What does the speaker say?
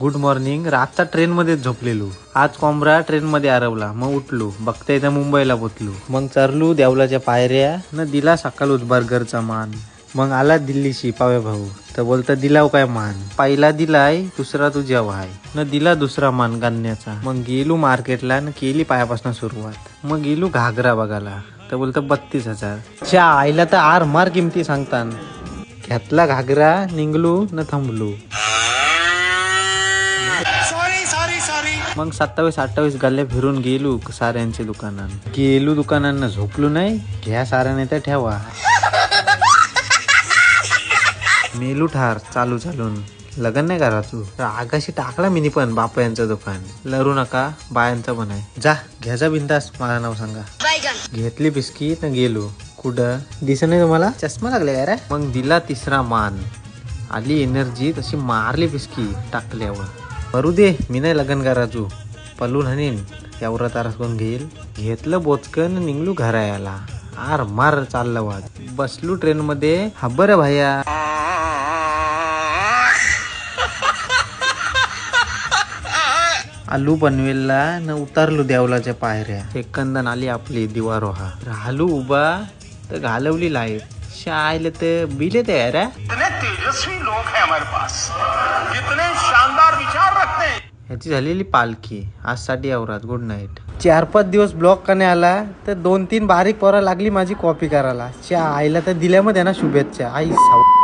Good morning. रातचा train मध्ये झोपलेलो. आज कोंबरा train मध्ये हरवला. मग उठलो, बघता इथं मुंबईला पोचलो. मग चरलू देवलाच्या पायऱ्या न दिला सकाळ उजबार घरचा मान. मग आला दिल्लीशी पावे भाऊ तर बोलता दिलाव काय मान. पहिला दिलाय दुसरा तुझ्या व्हाय न दिला दुसरा मान गाण्याचा. मग गेलो मार्केटला न केली पायापासून सुरुवात. मग गेलो घागरा बघायला तर बोलतं 32,000. च्या आईला तर आर मार किमती सांगतान. घेतला घागरा, निघलो न थांबलो. मग 27-28 गल्ल्या फिरून गेलो साऱ्यांच्या दुकानात. गेलो दुकानांना झोपलो नाही. घ्या साऱ्या नाही तर ठेवा. मेलू ठार चालू चालून. लग्न नाही करायचो. आगाशी टाकला मिनी पण बापा यांचं दुकान. लरू नका बायांचं पण आहे. जा घ्याचा बिंदास, मला नाव सांगा. घेतली बिस्किट न गेलो. कुठं दिसत नाही तुम्हाला? चष्मा लागले काय रे? मग दिला तिसरा मान. आली एनर्जी तशी मारली बिस्किट टाकल्यावर. करू दे, मी नाही लग्न करायचो. पलून हनीन एवढा तारास कोण घेईल. घेतलं बोचकन निघलो घरा याला. आर मार चाललं वाद. बसलो ट्रेन मध्ये. हा बरं भाया. आलू पनवेलला न उतारलो देवलाच्या पायऱ्या. सेकंदन आली आपली दिवारोहा. राहिलो उभा तर घालवली लाईट. शायला तर बिले तयार आहे. इतने तेजस्वी लोक है हमारे पास, इतने शानदार विचार रखते हैं. ह्याची झालेली पालखी आजसाठी औरात. Good night. 4-5 दिवस ब्लॉक करणे आला तर 2-3 बारीक पोरं लागली माझी कॉपी करायला. च्या आईला तर दिल्या मध्ये ना शुभेच्छा. आई साऊ.